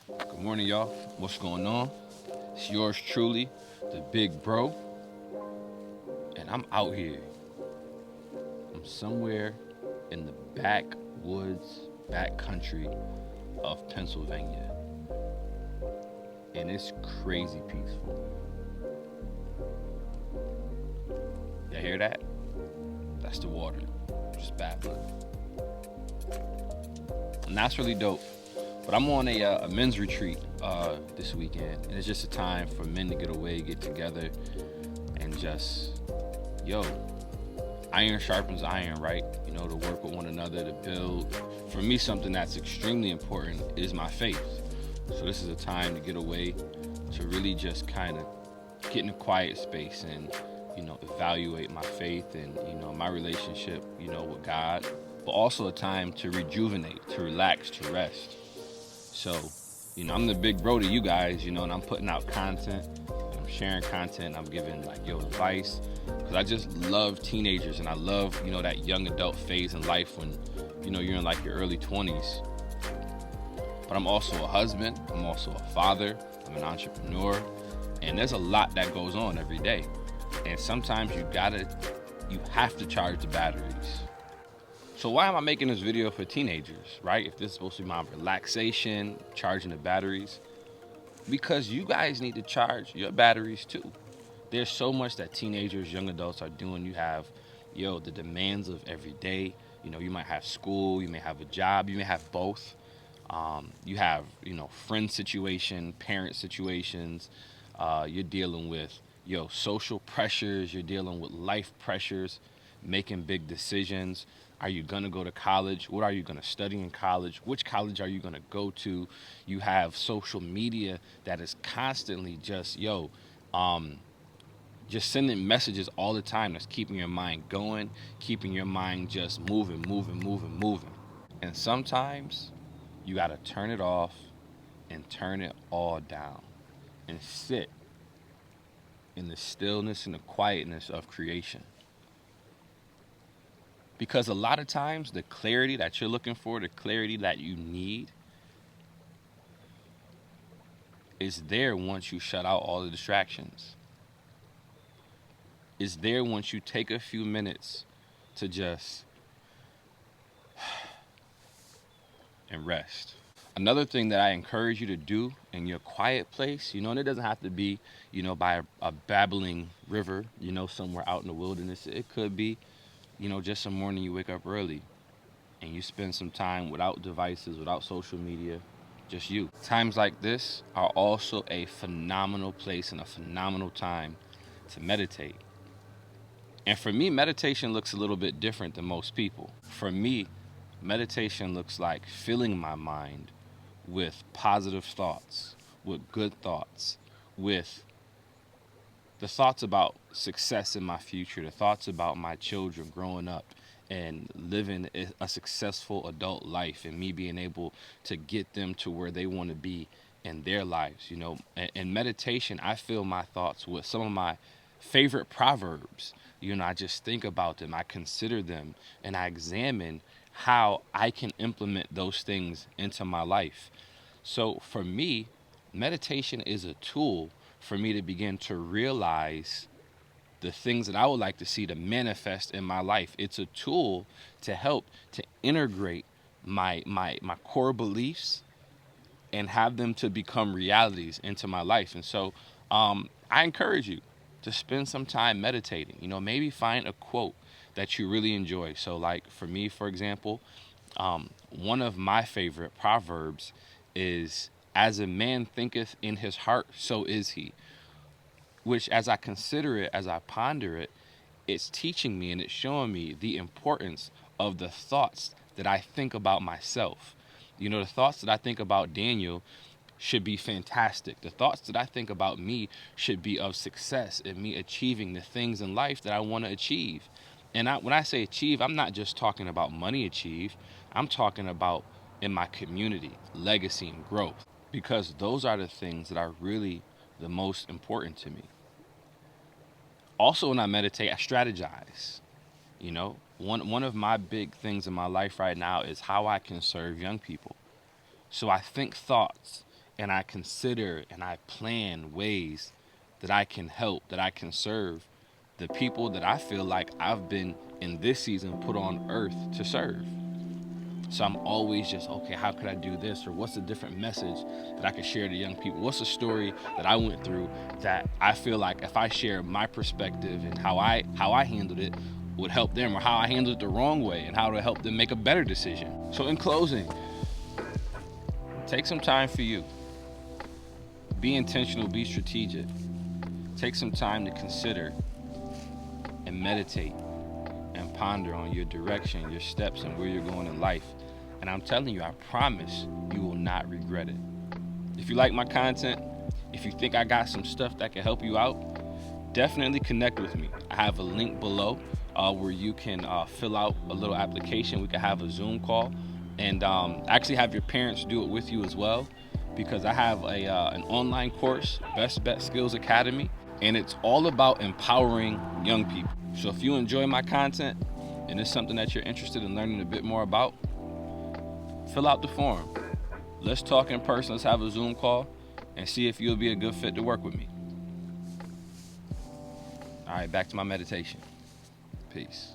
Good morning, y'all. What's going on? It's yours truly, the big bro, and I'm out here. I'm somewhere in the backwoods, back country of Pennsylvania, and it's crazy peaceful. You hear that? That's the water, just babbling, and that's really dope. But I'm on a men's retreat this weekend, and it's just a time for men to get away, get together, and just yo, iron sharpens iron, right? To work with one another, to build. For me, something that's extremely important is my faith. So this is a time to get away, to really just kind of get in a quiet space and, evaluate my faith and, my relationship, with God, but also a time to rejuvenate, to relax, to rest. So, I'm the big bro to you guys, and I'm putting out content, I'm sharing content, I'm giving advice, because I just love teenagers and I love, that young adult phase in life when, you're in your early 20s. But I'm also a husband, I'm also a father, I'm an entrepreneur, and there's a lot that goes on every day. And sometimes you have to charge the batteries. So why am I making this video for teenagers, right? If this is supposed to be my relaxation, charging the batteries, because you guys need to charge your batteries too. There's so much that teenagers, young adults are doing. You have, the demands of every day. You might have school, you may have a job, you may have both. You have, friend situation, parent situations. You're dealing with, social pressures. You're dealing with life pressures, making big decisions. Are you going to go to college? What are you going to study in college? Which college are you going to go to? You have social media that is constantly just sending messages all the time that's keeping your mind going, keeping your mind just moving, moving, moving, moving. And sometimes you got to turn it off and turn it all down and sit in the stillness and the quietness of creation. Because a lot of times, the clarity that you're looking for, the clarity that you need, is there once you shut out all the distractions. Is there once you take a few minutes to just and rest. Another thing that I encourage you to do in your quiet place, and it doesn't have to be, by a babbling river, somewhere out in the wilderness. It could be, just some morning you wake up early and you spend some time without devices, without social media, just you. Times like this are also a phenomenal place and a phenomenal time to meditate. And for me, meditation looks a little bit different than most people. For me, meditation looks like filling my mind with positive thoughts, with good thoughts, with the thoughts about success in my future, the thoughts about my children growing up and living a successful adult life, and me being able to get them to where they want to be in their lives. In meditation, I fill my thoughts with some of my favorite proverbs. I just think about them, I consider them, and I examine how I can implement those things into my life. So for me, meditation is a tool for me to begin to realize the things that I would like to see to manifest in my life. It's a tool to help to integrate my core beliefs and have them to become realities into my life. And so I encourage you to spend some time meditating. Maybe find a quote that you really enjoy. So like for me, for example, one of my favorite proverbs is, as a man thinketh in his heart, so is he. Which, as I consider it, as I ponder it, it's teaching me and it's showing me the importance of the thoughts that I think about myself. The thoughts that I think about Daniel should be fantastic. The thoughts that I think about me should be of success and me achieving the things in life that I want to achieve. And when I say achieve, I'm not just talking about money achieve. I'm talking about in my community, legacy and growth. Because those are the things that are really the most important to me. Also, when I meditate, I strategize. One of my big things in my life right now is how I can serve young people. So I think thoughts and I consider and I plan ways that I can help, that I can serve the people that I feel like I've been in this season put on earth to serve. So I'm always just, okay, how could I do this? Or what's a different message that I could share to young people? What's a story that I went through that I feel like if I share my perspective and how I handled it would help them, or how I handled it the wrong way and how to help them make a better decision. So in closing, take some time for you. Be intentional, be strategic. Take some time to consider and meditate and ponder on your direction, your steps, and where you're going in life. And I'm telling you, I promise you will not regret it. If you like my content, if you think I got some stuff that can help you out, definitely connect with me. I have a link below where you can fill out a little application. We can have a Zoom call and actually have your parents do it with you as well, because I have an online course, Best Bet Skills Academy, and it's all about empowering young people. So if you enjoy my content and it's something that you're interested in learning a bit more about, fill out the form. Let's talk in person. Let's have a Zoom call and see if you'll be a good fit to work with me. All right, back to my meditation. Peace.